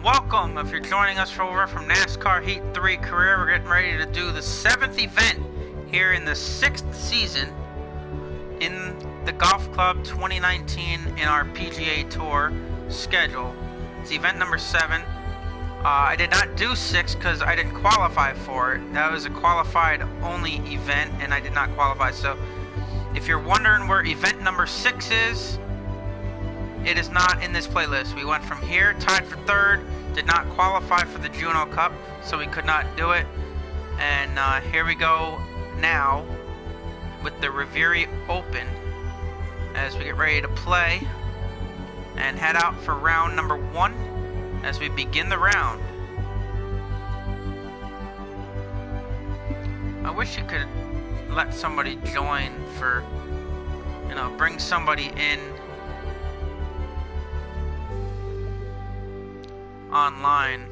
Welcome. If you're joining us over from NASCAR Heat 3 Career, we're getting ready to do the 7th event here in the 6th season in the Golf Club 2019 in our PGA Tour schedule. It's event number 7. I did not do 6 because I didn't qualify for it. That was a qualified only event and I did not qualify. So if you're wondering where event number 6 is, it is not in this playlist. We went from here, tied for 3rd, did not qualify for the Juno Cup, so we could not do it. And here we go now with the Riviera Open as we get ready to play and head out for round number 1 as we begin the round. I wish you could let somebody join for, bring somebody in online.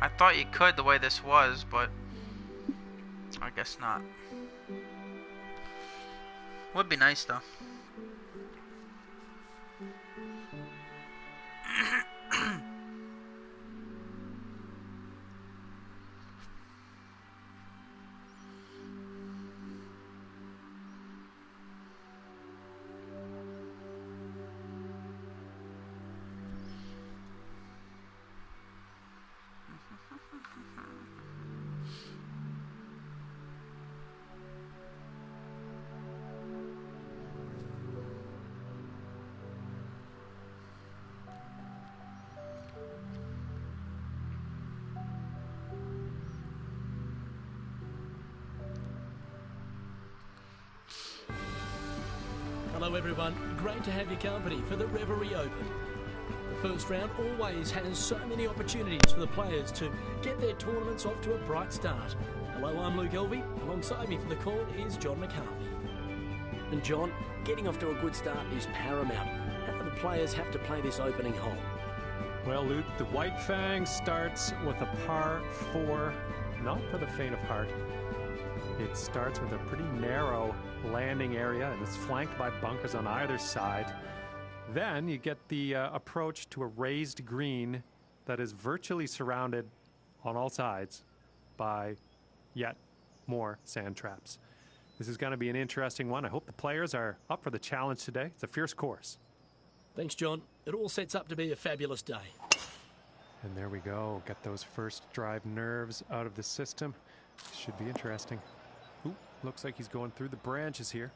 I thought you could the way this was, but I guess not. Would be nice though. Hello everyone, great to have your company for the Riviera Open. The first round always has so many opportunities for the players to get their tournaments off to a bright start. Hello, I'm Luke Elvey. Alongside me for the call is John McCarthy. And John, getting off to a good start is paramount. How do the players have to play this opening hole? Well, Luke, the Whitefang starts with a par 4, not for the faint of heart. It starts with a pretty narrow landing area and it's flanked by bunkers on either side. Then you get the approach to a raised green that is virtually surrounded on all sides by yet more sand traps. This is going to be an interesting one. I hope the players are up for the challenge today. It's a fierce course. Thanks, John. It all sets up to be a fabulous day. And there we go. Get those first drive nerves out of the system. Should be interesting. Ooh, looks like he's going through the branches here.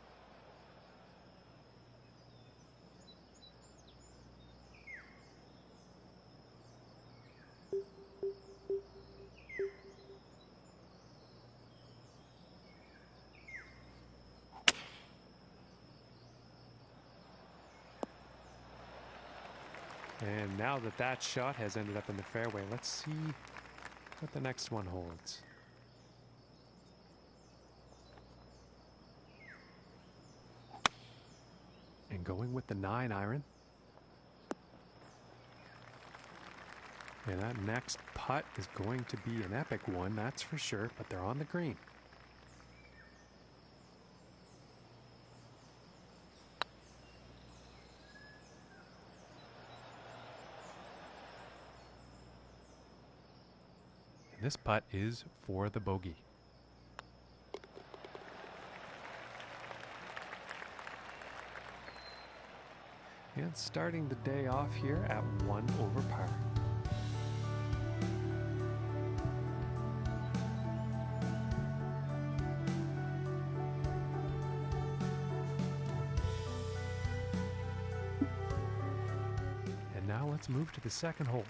And now that that shot has ended up in the fairway, let's see what the next one holds. And going with the 9-iron. And that next putt is going to be an epic one, that's for sure, but they're on the green. And this putt is for the bogey. And starting the day off here at 1 over par. And now let's move to the second hole.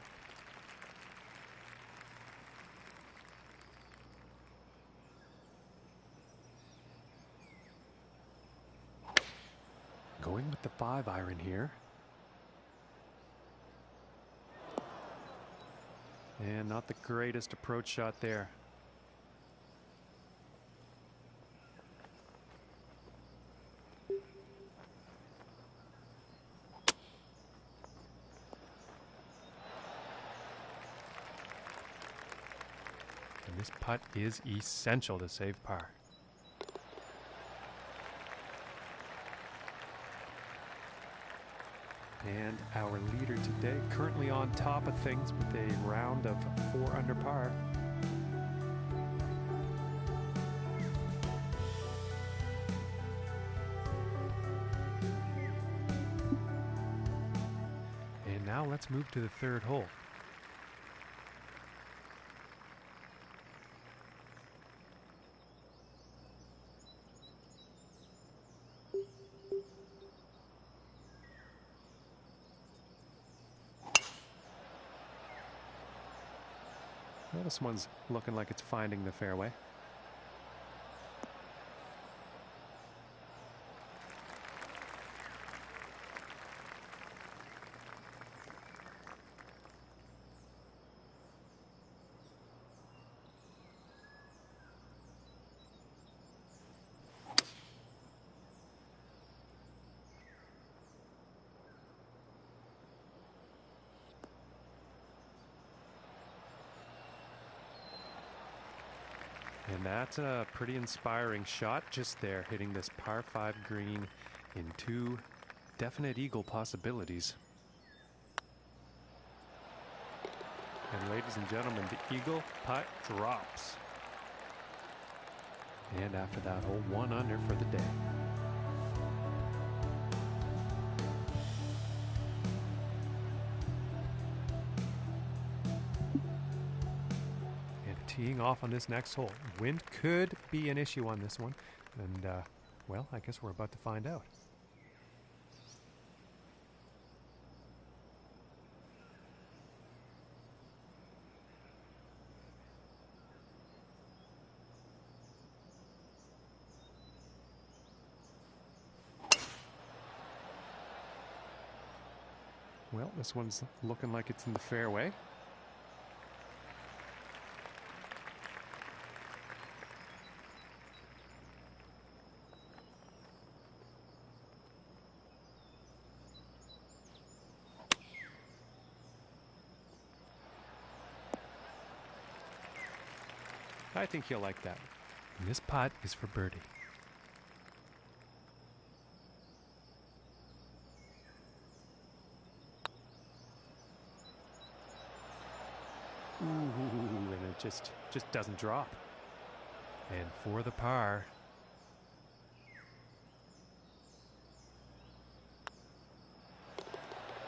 Going with the 5-iron here. And not the greatest approach shot there. And this putt is essential to save par. And our leader today, currently on top of things with a round of 4 under par. And now let's move to the 3rd hole. Well, this one's looking like it's finding the fairway. And that's a pretty inspiring shot just there, hitting this par 5 green in 2 definite eagle possibilities. And ladies and gentlemen, the eagle putt drops. And after that hole, 1 under for the day. Teeing off on this next hole. Wind could be an issue on this one, and well, I guess we're about to find out. Well, this one's looking like it's in the fairway. I think he'll like that. And this putt is for birdie. Ooh, and it just doesn't drop. And for the par.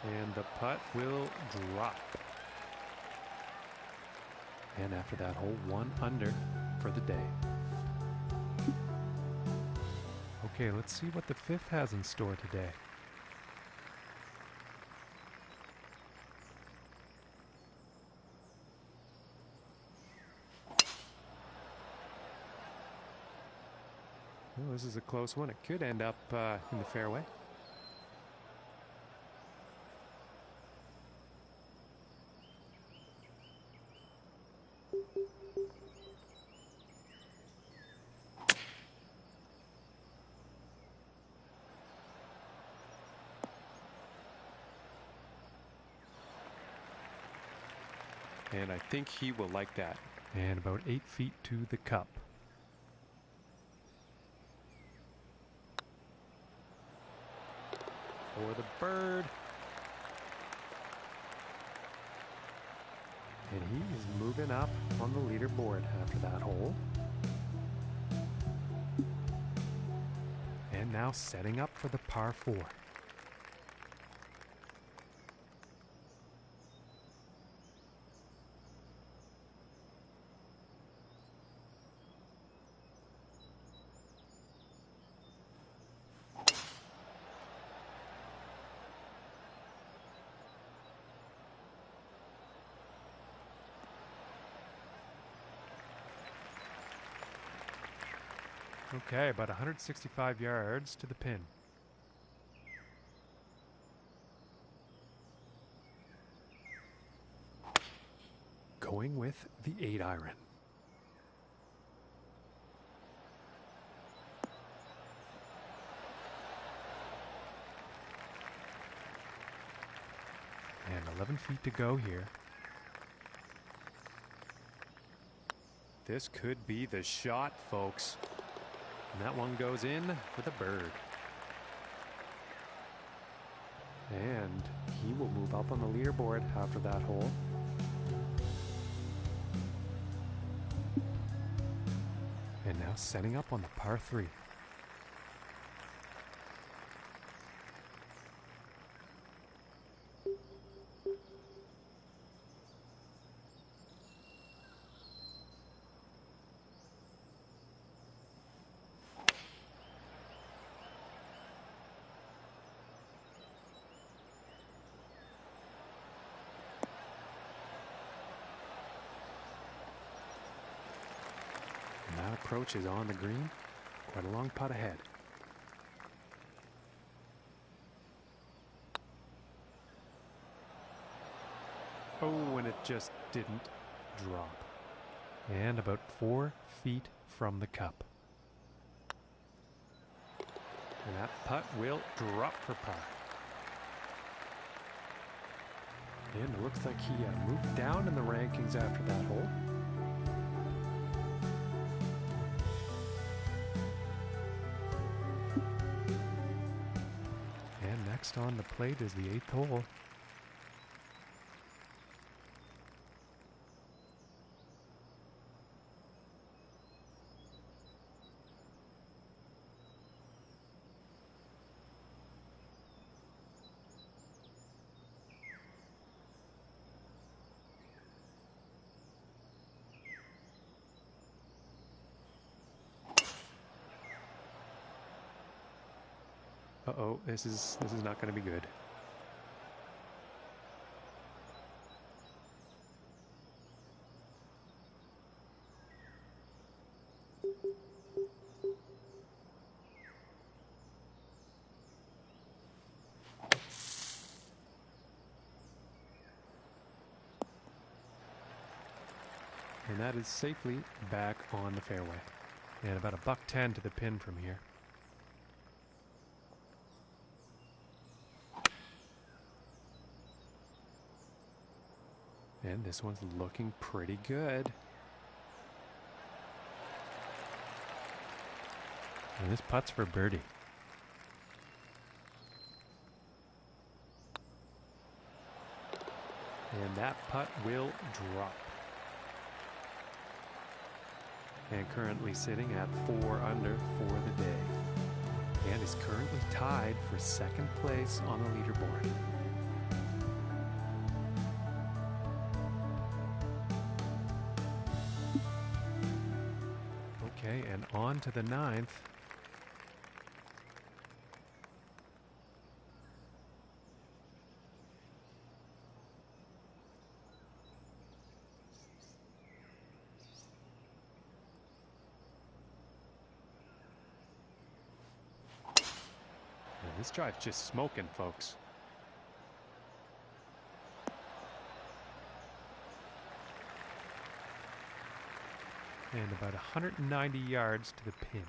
And the putt will drop. And after that hole, 1 under for the day. Okay, let's see what the 5th has in store today. Well, this is a close one. It could end up in the fairway. And I think he will like that. And about 8 feet to the cup. For the bird. And he is moving up on the leaderboard after that hole. And now setting up for the par 4. Okay, about 165 yards to the pin. Going with the 8-iron. And 11 feet to go here. This could be the shot, folks. And that one goes in for the bird. And he will move up on the leaderboard after that hole. And now setting up on the par 3. That approach is on the green, quite a long putt ahead. Oh, and it just didn't drop. And about 4 feet from the cup. And that putt will drop for par. And it looks like he moved down in the rankings after that hole. Next on the plate is the 8th hole. Uh-oh, this is not going to be good. And that is safely back on the fairway. And about $110 to the pin from here. And this one's looking pretty good. And this putt's for birdie. And that putt will drop. And currently sitting at 4 under for the day. And is currently tied for 2nd place on the leaderboard. Okay, and on to the 9th. This drive's just smoking, folks. And about 190 yards to the pin.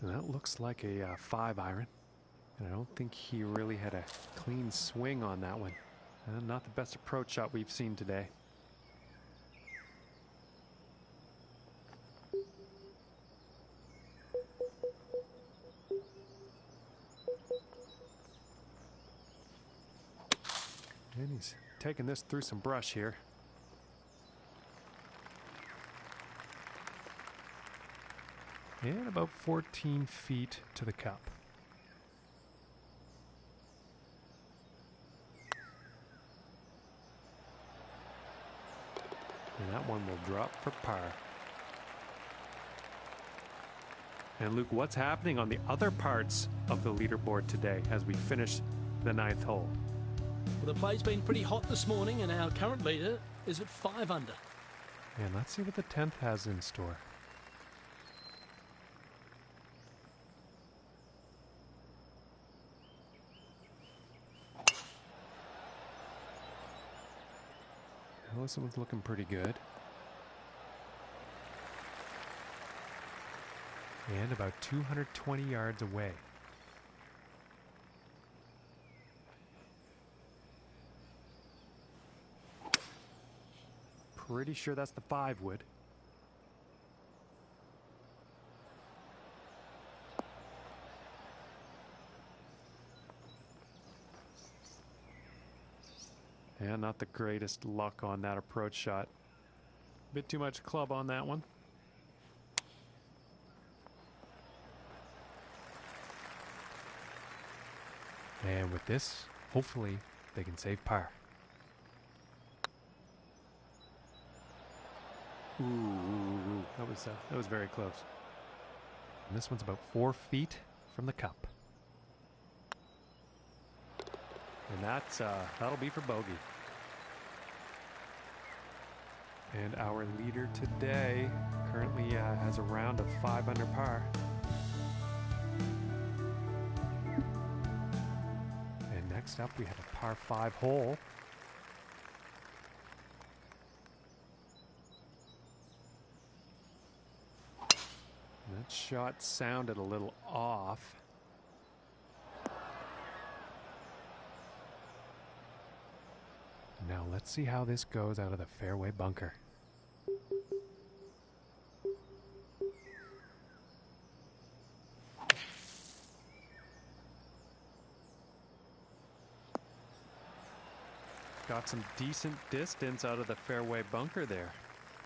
And that looks like a 5-iron. And I don't think he really had a clean swing on that one. Not the best approach shot we've seen today. And he's taking this through some brush here. And about 14 feet to the cup. And that one will drop for par. And Luke, what's happening on the other parts of the leaderboard today as we finish the 9th hole? Well, the play's been pretty hot this morning, and our current leader is at 5 under. And let's see what the 10th has in store. Well, this one's looking pretty good. And about 220 yards away. Pretty sure that's the 5 wood. Yeah, not the greatest luck on that approach shot. Bit too much club on that one. And with this, hopefully they can save par. Ooh, that was very close. And this one's about 4 feet from the cup. And that'll be for bogey. And our leader today currently has a round of 5 under par. And next up we have a par 5 hole. And that shot sounded a little off. Now let's see how this goes out of the fairway bunker. Got some decent distance out of the fairway bunker there.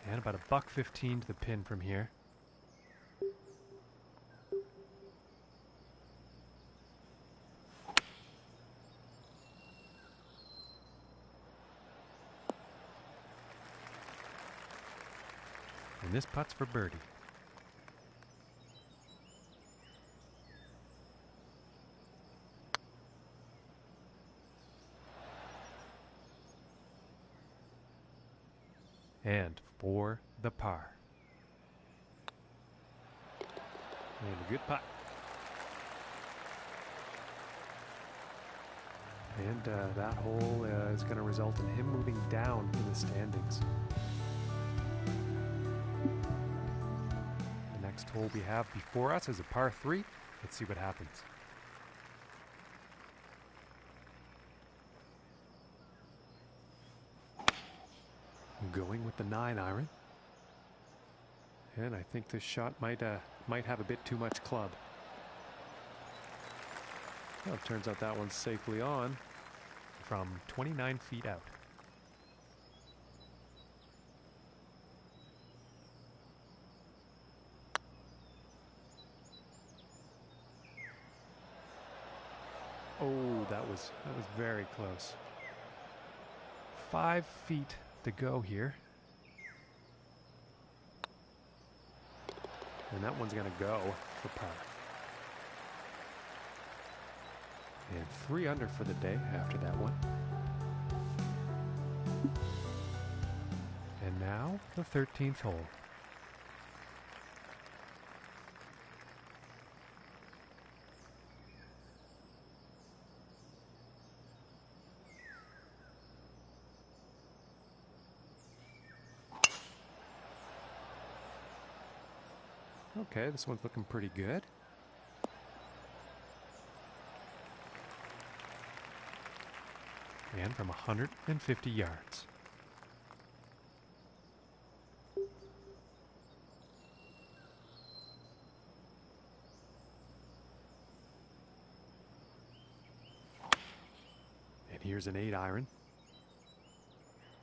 And about $1.15 to the pin from here. And this putt's for birdie. And for the par. And a good putt. And that hole is going to result in him moving down in the standings. The next hole we have before us is a par 3. Let's see what happens. Going with the 9-iron. And I think this shot might have a bit too much club. Well, it turns out that one's safely on from 29 feet out. Oh, that was very close. 5 feet to go here. And that one's going to go for par. And 3 under for the day after that one. And now the 13th hole. Okay, this one's looking pretty good. And from 150 yards. And here's an 8-iron.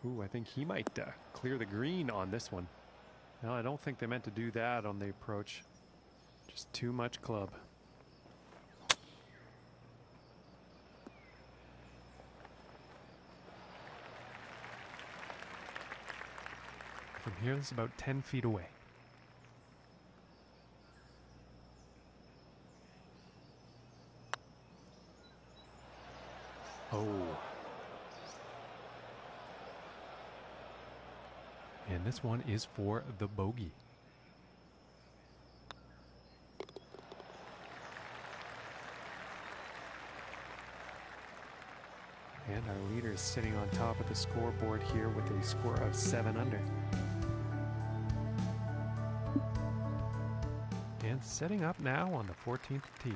Ooh, I think he might clear the green on this one. No, I don't think they meant to do that on the approach. Just too much club. From here, this is about 10 feet away. Oh. And this one is for the bogey. And our leader is sitting on top of the scoreboard here with a score of 7 under. And setting up now on the 14th tee.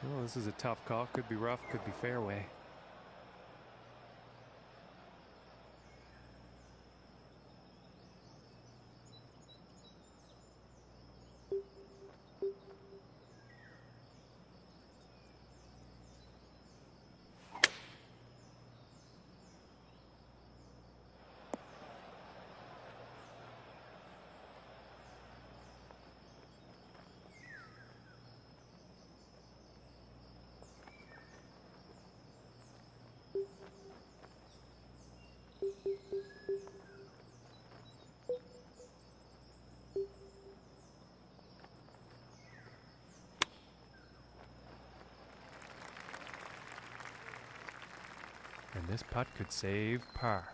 Well, this is a tough call. Could be rough, could be fairway. And this putt could save par.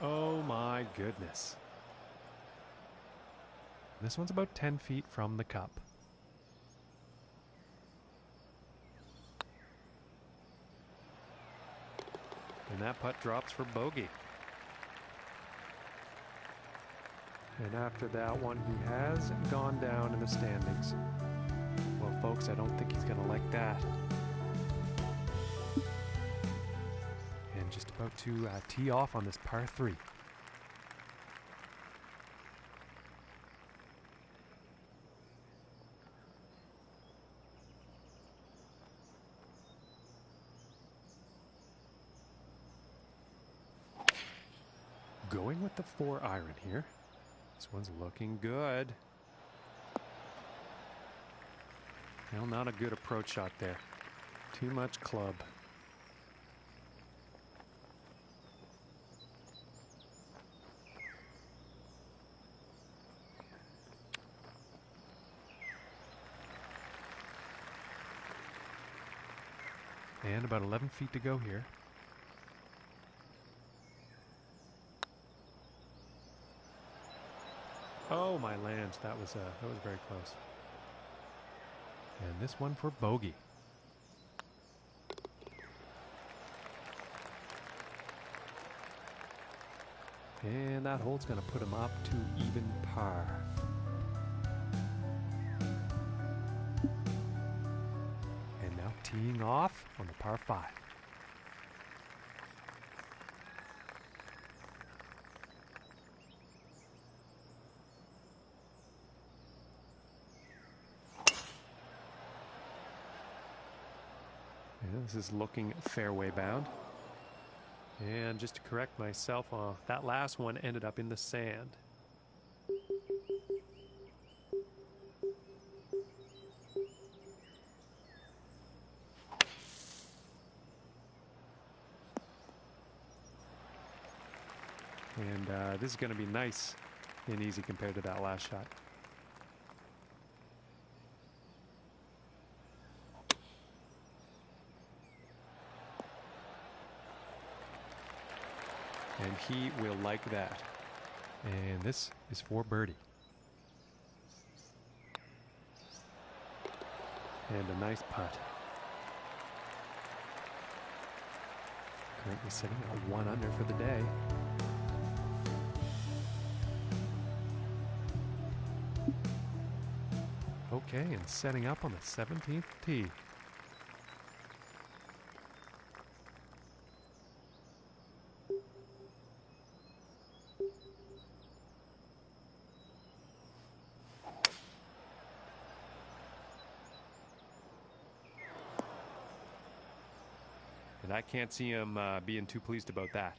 Oh my goodness. This one's about 10 feet from the cup. And that putt drops for bogey. And after that one, he has gone down in the standings. Well, folks, I don't think he's going to like that. And just about to tee off on this par 3. Going with the 4-iron here. This one's looking good. Well, not a good approach shot there. Too much club. And about 11 feet to go here. Oh my land, that was very close. And this one for bogey. And that hole's going to put him up to even par. And now teeing off on the par 5. This is looking fairway bound. And just to correct myself, that last one ended up in the sand. And this is going to be nice and easy compared to that last shot. And he will like that. And this is for birdie. And a nice putt. Currently sitting at 1 under for the day. Okay, and setting up on the 17th tee. And I can't see him being too pleased about that.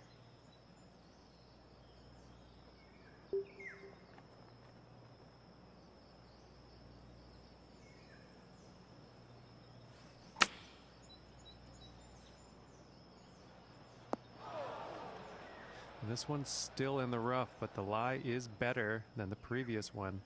And this one's still in the rough, but the lie is better than the previous one.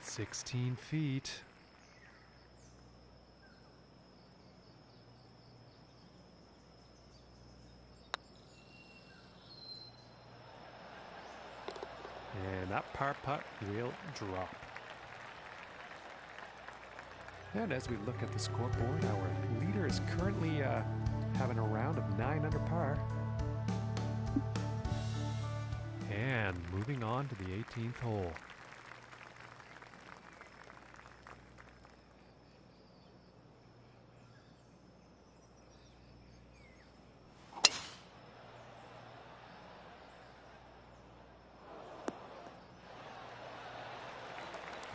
"16 feet. that par putt will drop. And as we look at the scoreboard, our leader is currently having a round of 9 under par. And moving on to the 18th hole.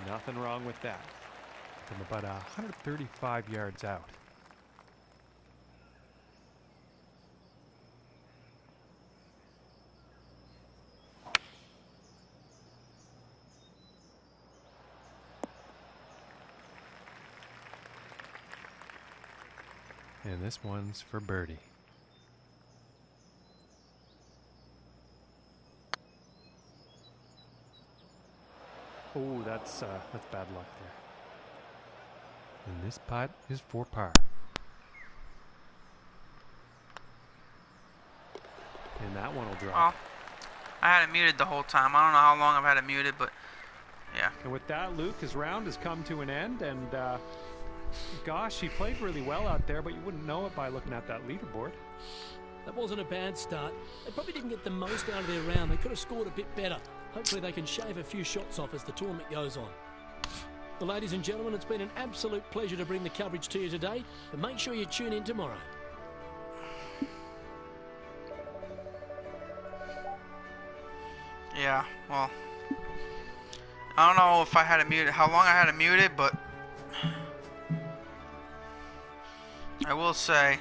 Nothing wrong with that. From about 135 yards out. And this one's for birdie. Oh, that's bad luck there. And this putt is for par. And that one will drop. Well, I had it muted the whole time. I don't know how long I've had it muted, but yeah. And with that, Luke, his round has come to an end. And gosh, he played really well out there, but you wouldn't know it by looking at that leaderboard. That wasn't a bad start. They probably didn't get the most out of their round. They could have scored a bit better. Hopefully they can shave a few shots off as the tournament goes on. Well, ladies and gentlemen, it's been an absolute pleasure to bring the coverage to you today, but make sure you tune in tomorrow. Yeah, well, I don't know if I had it muted, how long I had it muted, but I will say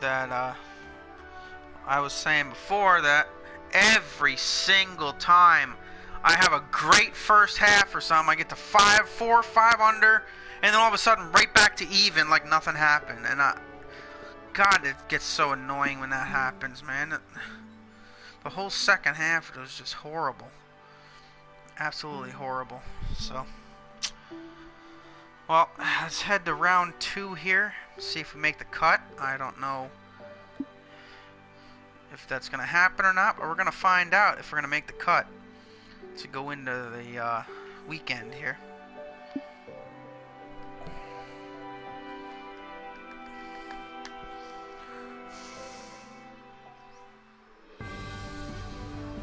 that I was saying before that every single time I have a great first half or something, I get to 4 or 5 under, and then all of a sudden right back to even like nothing happened. And God, it gets so annoying when that happens, man. The whole second half was just horrible. Absolutely horrible. So, well, let's head to round 2 here. See if we make the cut. I don't know if that's going to happen or not, but we're going to find out if we're going to make the cut to go into the weekend here.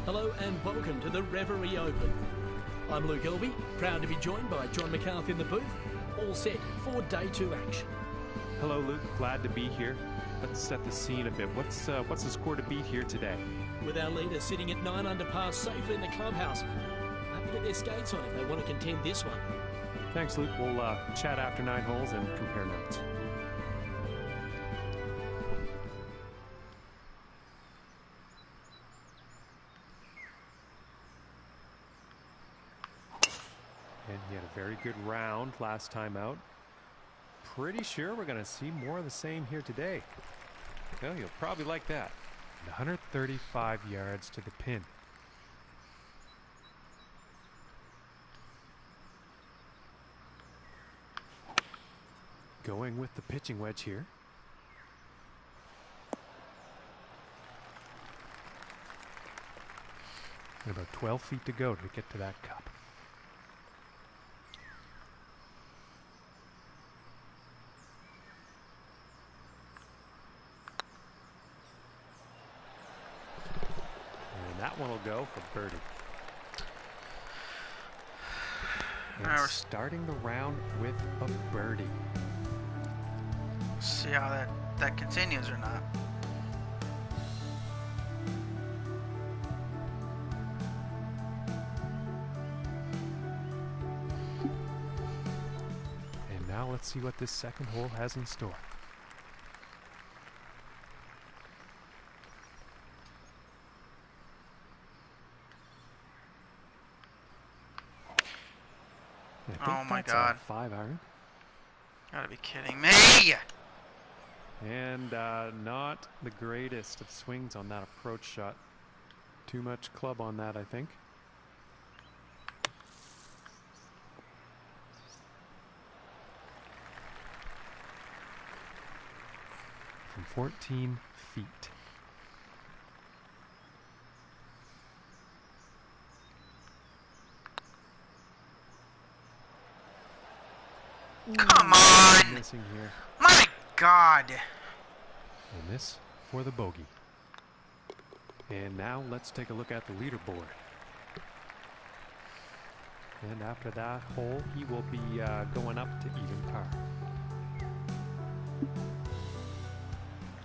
Hello and welcome to the Reverie Open. I'm Luke Elby, proud to be joined by John McCarthy in the booth, all set for day 2 action. Hello, Luke. Glad to be here. Let's set the scene a bit. What's the score to beat here today? With our leader sitting at 9 under par safely in the clubhouse. Happy to get their skates on if they want to contend this one. Thanks, Luke. We'll chat after 9 holes and compare notes. And he had a very good round last time out. Pretty sure we're going to see more of the same here today. Well, you'll probably like that. 135 yards to the pin. Going with the pitching wedge here. And about 12 feet to go to get to that cup. That one will go for birdie. And we're starting the round with a birdie. See how that continues or not. And now let's see what this second hole has in store. Oh my God. 5 iron. Gotta be kidding me. And not the greatest of swings on that approach shot. Too much club on that, I think. From 14 feet. missing here. My God! And this for the bogey. And now let's take a look at the leaderboard. And after that hole, he will be going up to even par.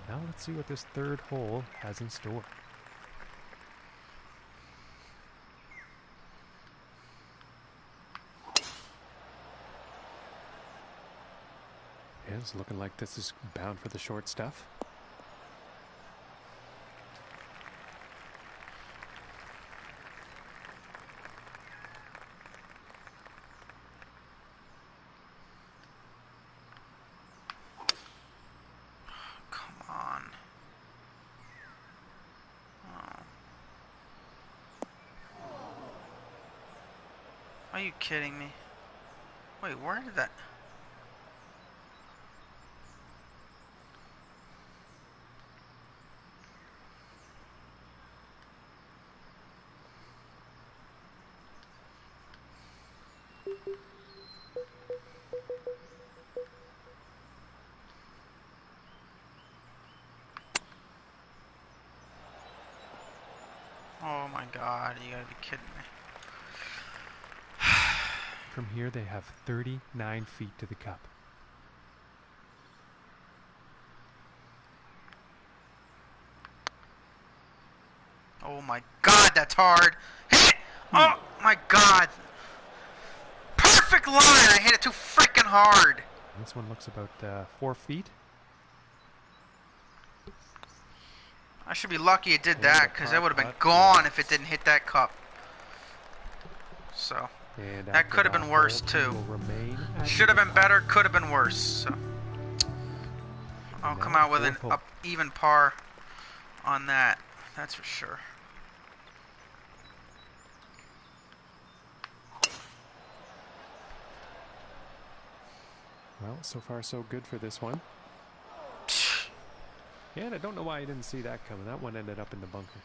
Now let's see what this third hole has in store. It's looking like this is bound for the short stuff. Come on. Oh. Are you kidding me? Wait, where did that... Oh my God, you gotta be kidding me. From here, they have 39 feet to the cup. Oh my God, that's hard. Hit it! Oh my God. Perfect line. I hit it too freaking hard. This one looks about 4 feet. I should be lucky it did And that, a because par that would have been putt, gone yes. if it didn't hit that cup. So, And that could have been worse too. Should have been better, could have been worse. So, I'll come out with an even par on that. That's for sure. Well, so far so good for this one. Yeah, and I don't know why I didn't see that coming. That one ended up in the bunker.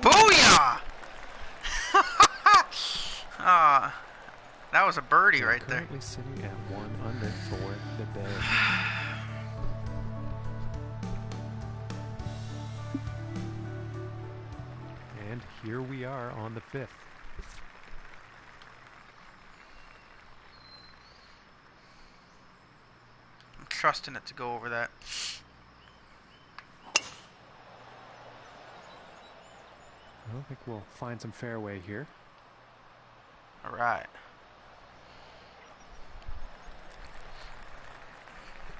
Booyah! That was a birdie right there. Currently sitting at 1 under for the day. And here we are on the 5th. I'm trusting it to go over that. I don't think we'll find some fairway here. All right.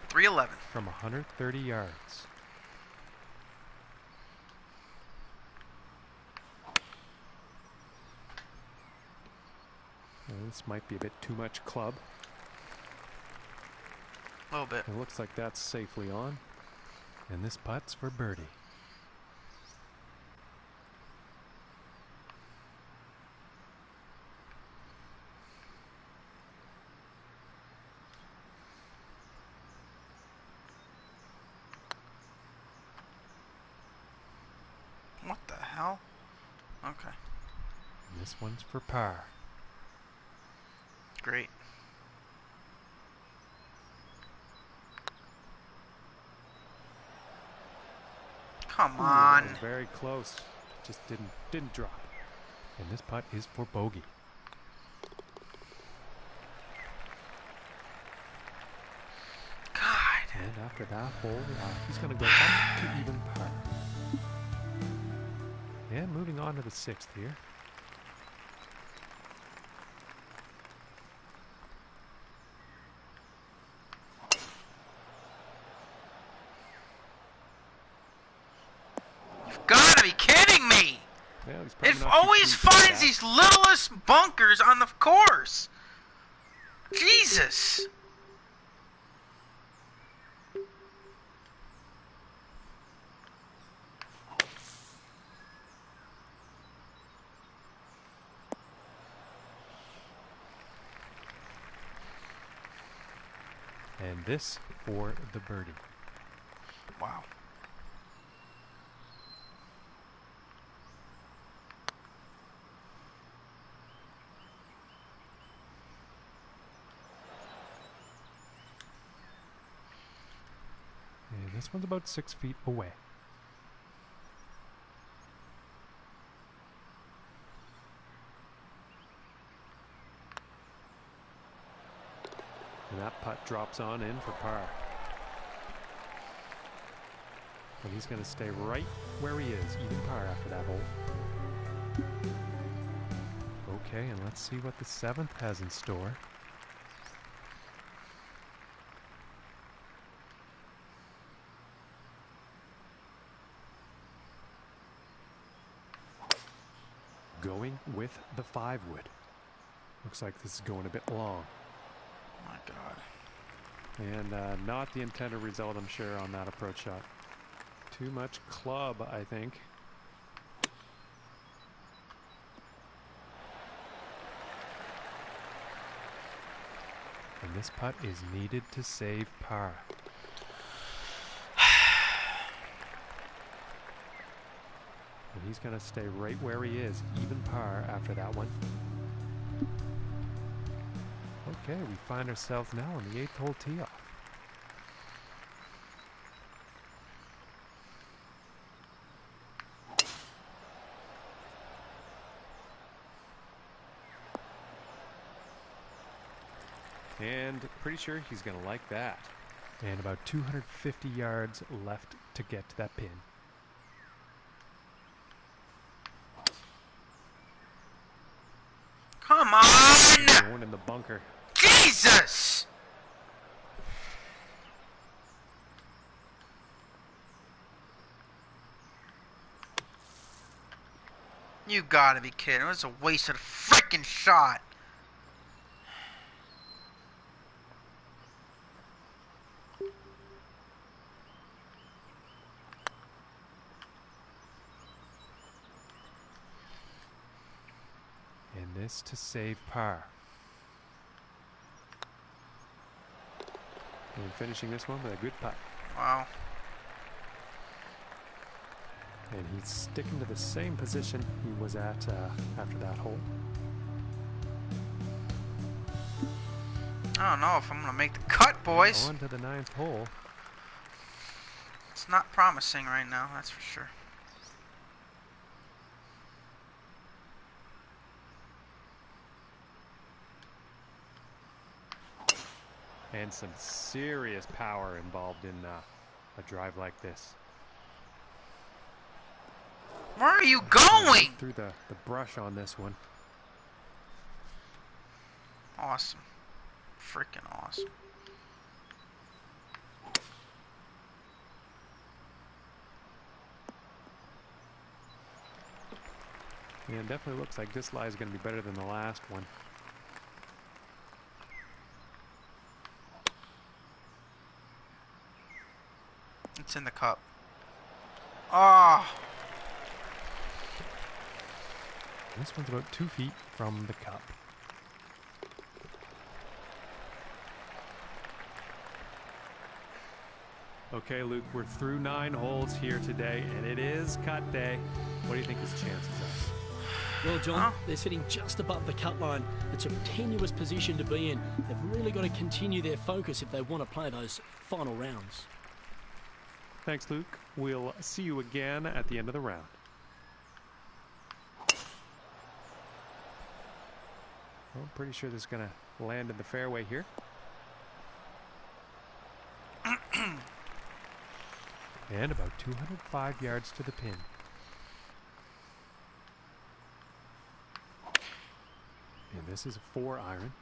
311. From 130 yards. Well, this might be a bit too much club. A little bit. It looks like that's safely on. And this putt's for birdie. What the hell? Okay. And this one's for par. Great. Come on. That was very close. Just didn't drop. And this putt is for bogey. God. And after that hole, he's going to go up to even par. And moving on to the 6th here. You've got to be kidding me. Yeah, he's probably It not too always pleased with finds that. these littlest bunkers on the course. Jesus. And this for the birdie. Wow. And this one's about 6 feet away. And that putt drops on in for par. And he's going to stay right where he is, even par after that hole. Okay, and let's see what the 7th has in store. Going with the 5-wood. Looks like this is going a bit long. My God. And not the intended result, I'm sure, on that approach shot. Too much club, I think. And this putt is needed to save par. And he's going to stay right where he is, even par after that one. Okay, we find ourselves now on the 8th hole tee off. And pretty sure he's going to like that. And about 250 yards left to get to that pin. Come on! Going in the bunker. Jesus! You gotta be kidding. It was a wasted freaking shot. And this to save par. And finishing this one with a good putt. Wow. And he's sticking to the same position he was at after that hole. I don't know if I'm gonna make the cut, boys. On to the 9th hole. It's not promising right now, that's for sure. And some serious power involved in a drive like this. Where are you going? Through the brush on this one. Awesome. Freaking awesome. Yeah, it definitely looks like this lie is going to be better than the last one. It's in the cup. Ah. Oh. This one's about 2 feet from the cup. Okay, Luke, we're through 9 holes here today, and it is cut day. What do you think his chances are? Well, John, they're sitting just above the cut line. It's a tenuous position to be in. They've really got to continue their focus if they want to play those final rounds. Thanks, Luke. We'll see you again at the end of the round. Well, I'm pretty sure this is going to land in the fairway here. And about 205 yards to the pin. And this is a 4-iron.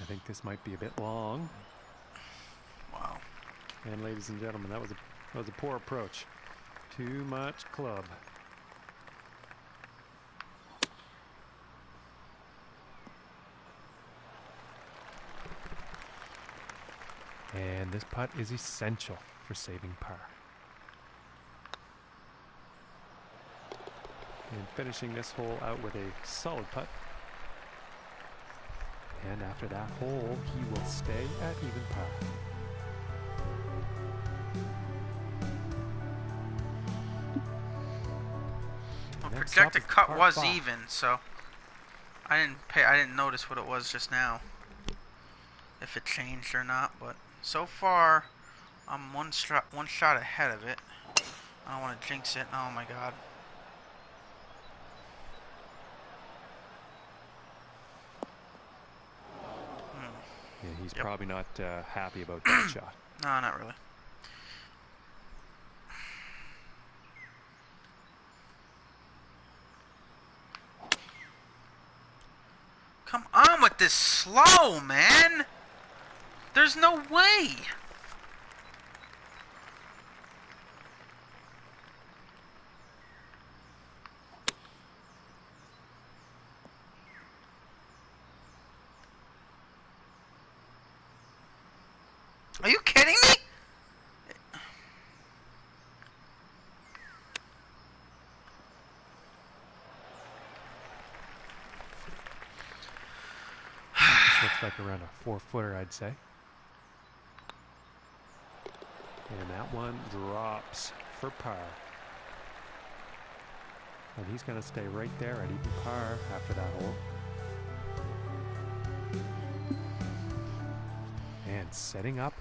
I think this might be a bit long. Wow. And ladies and gentlemen, that was a poor approach. Too much club. And this putt is essential for saving par. And finishing this hole out with a solid putt. And after that hole, he will stay at even par. Well, projected cut was even, so I didn't notice what it was just now, if it changed or not. But so far, I'm one shot ahead of it. I don't want to jinx it. Oh my god. Yeah, he's probably not happy about that shot. No, not really. Come on with this slow, man! There's no way! Are you kidding me? This looks like around a 4-footer, I'd say. And that one drops for par. And he's going to stay right there at even par after that hole. And setting up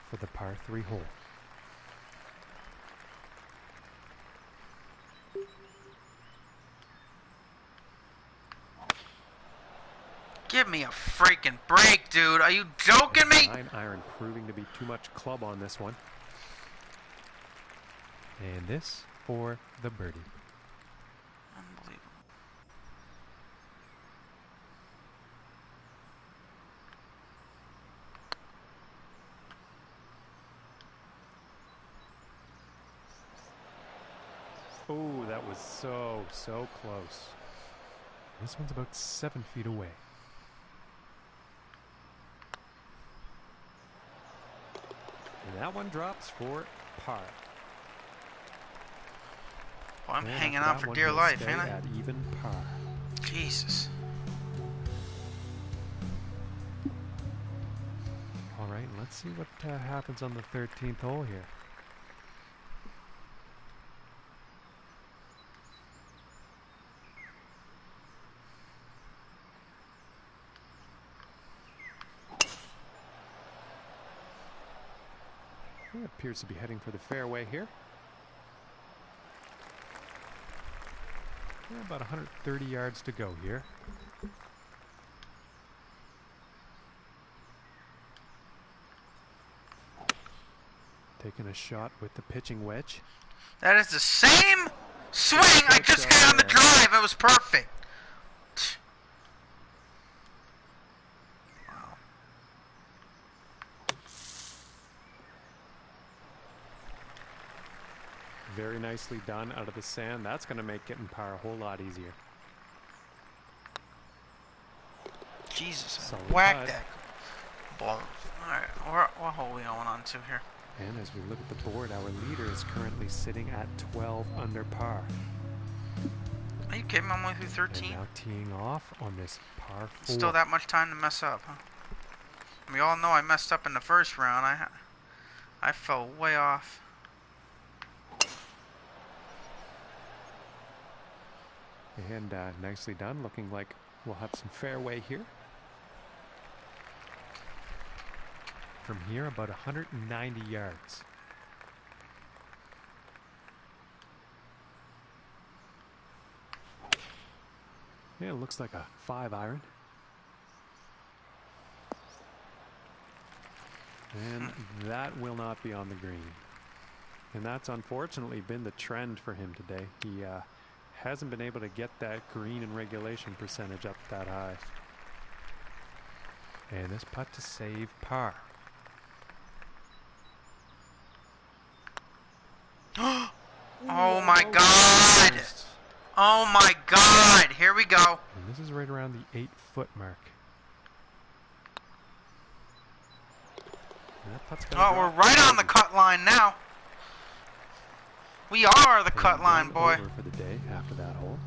for the par 3 hole. Give me a freaking break, dude. Are you joking me? 9-iron proving to be too much club on this one. And this for the birdie. Unbelievable. Oh, that was so close. This one's about 7 feet away. And that one drops for par. Well, I'm and hanging on for dear life, ain't I? At even par. Jesus. All right, let's see what happens on the 13th hole here. It appears to be heading for the fairway here. About 130 yards to go here. Taking a shot with the pitching wedge. That is the same swing I just hit on the drive. It was perfect. Wow. Very nicely done out of the sand. That's going to make getting par a whole lot easier. Jesus, Solid whack putt. that ball. Alright, what hole are we going on to here? And as we look at the board, our leader is currently sitting at 12 under par. Are you kidding me? I'm only through 13. And now teeing off on this par 4. Still that much time to mess up, huh? We all know I messed up in the first round. I fell way off. And nicely done. Looking like we'll have some fairway here. From here, about 190 yards. Yeah, it looks like a 5-iron. And that will not be on the green. And that's unfortunately been the trend for him today. He hasn't been able to get that green in regulation percentage up that high. And this putt to save par. Oh my God! Oh my God! Here we go. And this is right around the 8-foot mark. That putt's gonna Oh, we're drop. right on the cut line now. We are the cut And line, one boy. over for the day after that hole.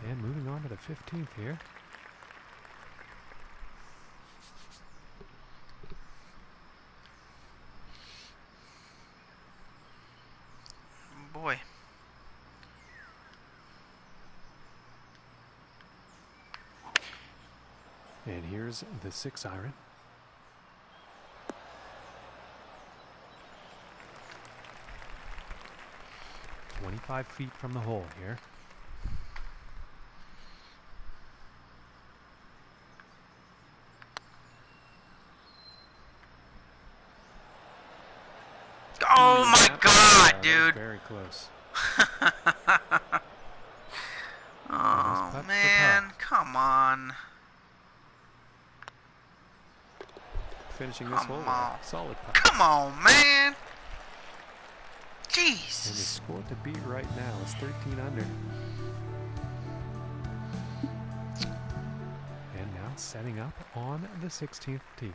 And moving on to the 15th here. Boy. And here's the 6-iron. "25 feet from the hole here." Oh my God, That was dude. very close. Oh putt for man, putt. come on. Finishing this hole Come with on. a solid putt. Come on, man. And the Jesus. score to beat right now is 13 under. And now setting up on the 16th tee.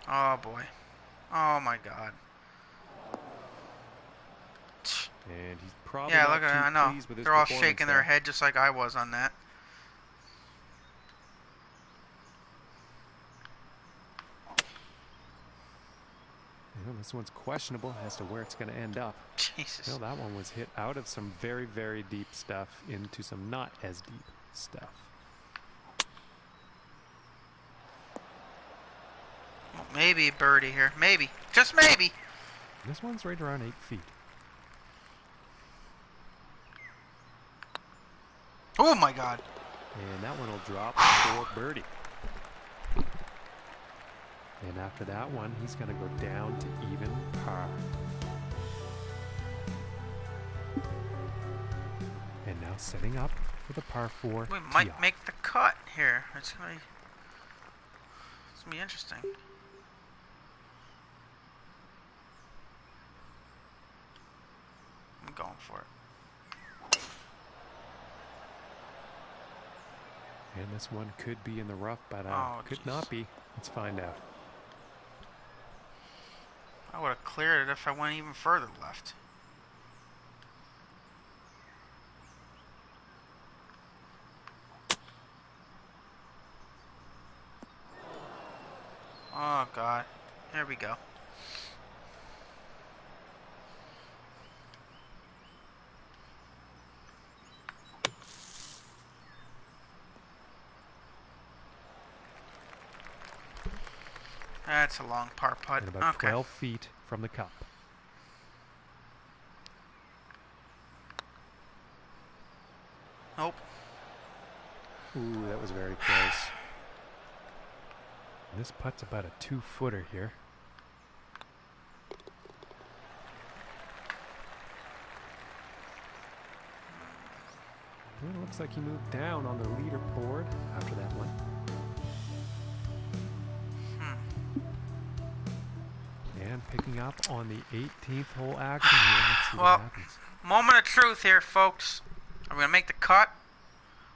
Oh boy. Oh my God. And he's probably Yeah, not look at too it. I know. pleased with his They're all performance shaking there. their head just like I was on that. You know, this one's questionable as to where it's going to end up. Jesus. No, that one was hit out of some very, very deep stuff into some not as deep stuff. Well, maybe a birdie here. Maybe. Just maybe. This one's right around 8 feet. Oh my God. And that one will drop for birdie. And after that one, he's going to go down to even par. And now setting up for the par 4 We tee might off. make the cut here. It's gonna be interesting. I'm going for it. And this one could be in the rough, but Oh, could jeez. not be. Let's find out. I would have cleared it if I went even further left. Oh God. There we go. That's a long par putt. And about Okay. 12 feet from the cup. Nope. Ooh, that was very close. And this putt's about a 2-footer here. Well, it looks like he moved down on the leaderboard after that one. And picking up on the 18th hole action here. Let's see Well, what happens. moment of truth here, folks. Are we gonna make the cut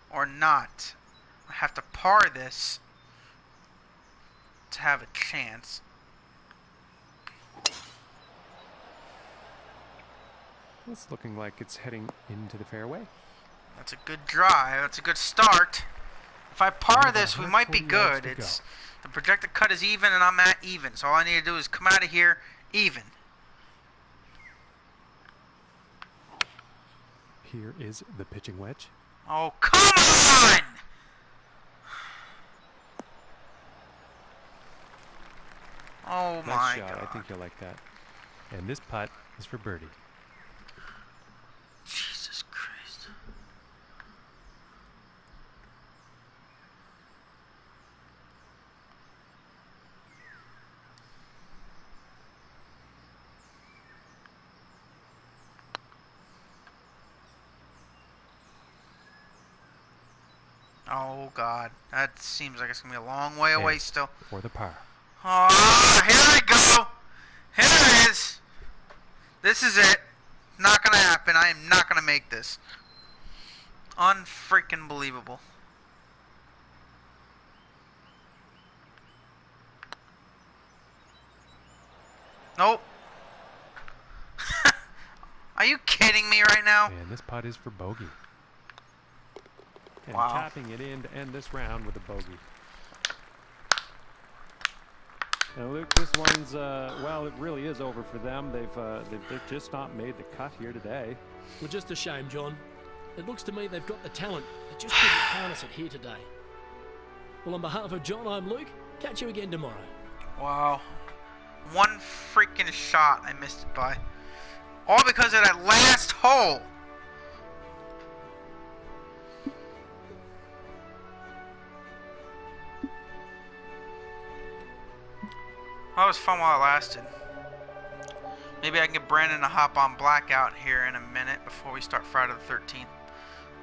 or not? I have to par this to have a chance. It's looking like it's heading into the fairway. That's a good drive. That's a good start. If I par about this, we might be 140 yards good. to It's go. the projected cut is even, and I'm at even. So all I need to do is come out of here even. Here is the pitching wedge. Oh, come on! Oh Nice my shot. God. I think you'll like that. And this putt is for birdie. Jesus Christ. Oh, God. That seems like it's going to be a long way away still. For the par. Oh, here we go. Here it is. This is it. Not going to happen. I am not going to make this. Unfreaking believable. Nope. Are you kidding me right now? And this putt is for bogey. And Wow. tapping it in to end this round with a bogey. Now, Luke, this one's, well, it really is over for them. They've just not made the cut here today. Well, just a shame, John. It looks to me they've got the talent. They just couldn't harness it here today. Well, on behalf of John, I'm Luke. Catch you again tomorrow. Wow. One freaking shot I missed it by. All because of that last hole. Well, it was fun while it lasted. Maybe I can get Brandon to hop on blackout here in a minute before we start Friday the 13th.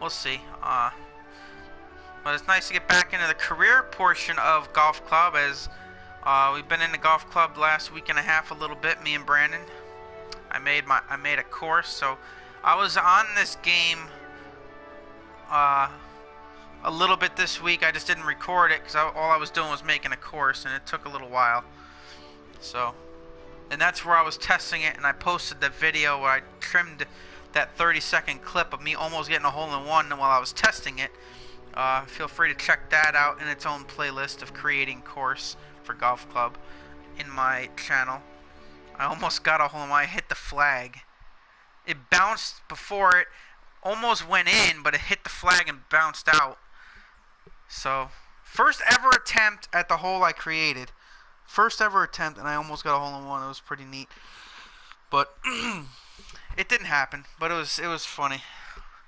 We'll see. But it's nice to get back into the career portion of golf club, as we've been in the golf club the last week and a half a little bit, me and Brandon. I made a course, so I was on this game a little bit this week. I just didn't record it because all I was doing was making a course, and it took a little while. So, and that's where I was testing it, and I posted that video where I trimmed that 30-second clip of me almost getting a hole-in-one while I was testing it. Feel free to check that out in its own playlist of creating course for golf club in my channel. I almost got a hole-in-one. I hit the flag. It bounced before it almost went in, but it hit the flag and bounced out. So, first ever attempt at the hole I created. First ever attempt, and I almost got a hole-in-one. It was pretty neat. But it didn't happen, but it was funny.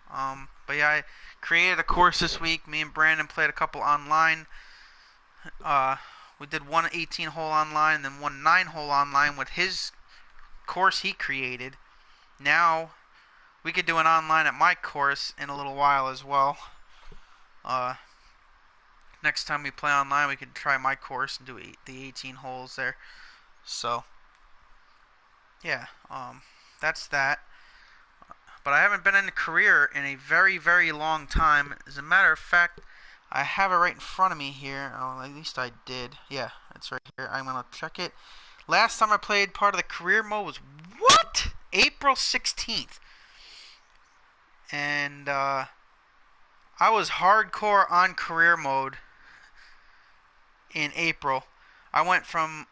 But yeah, I created a course this week. Me and Brandon played a couple online. We did one 18-hole online, then one 9-hole online with his course he created. Now we could do an online at my course in a little while as well. Next time we play online, we could try my course and do the 18 holes there. So yeah, that's that. But I haven't been in a career in a very, very long time. As a matter of fact, I have it right in front of me here. Oh, at least I did. Yeah, it's right here. I'm going to check it. Last time I played part of the career mode was, what? April 16th. And I was hardcore on career mode in April. I went from,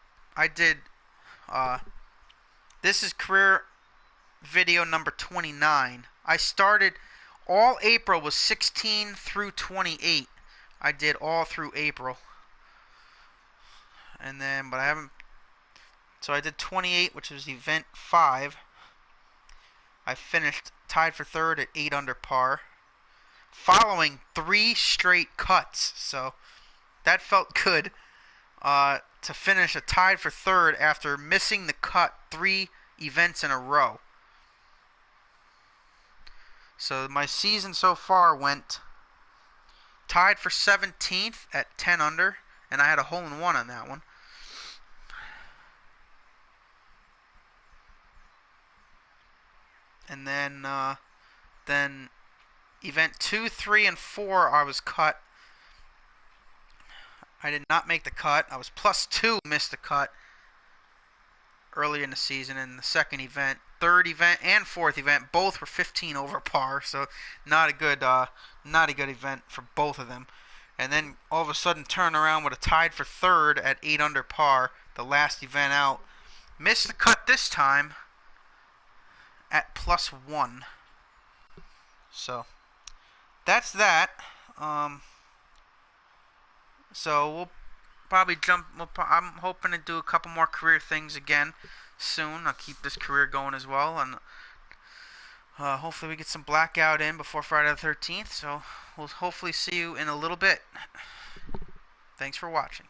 this is career video number 29. I started, all April was 16 through 28. I did all through April. And then, but I haven't, so I did 28, which was event 5. I finished tied for third at 8 under par, following 3 straight cuts. So that felt good to finish a tied for third after missing the cut 3 events in a row. So my season so far went tied for 17th at 10 under, and I had a hole-in-one on that one. And then event 2, 3, and 4 I was cut. I did not make the cut. I was +2, missed the cut earlier in the season. In the second event, third event, and fourth event, both were 15 over par. So not a good event for both of them. And then all of a sudden, turn around with a tied for third at 8 under par, the last event out. Missed the cut this time at +1. So that's that. So we'll probably I'm hoping to do a couple more career things again soon. I'll keep this career going as well, and hopefully we get some blackout in before Friday the 13th. So we'll hopefully see you in a little bit. Thanks for watching.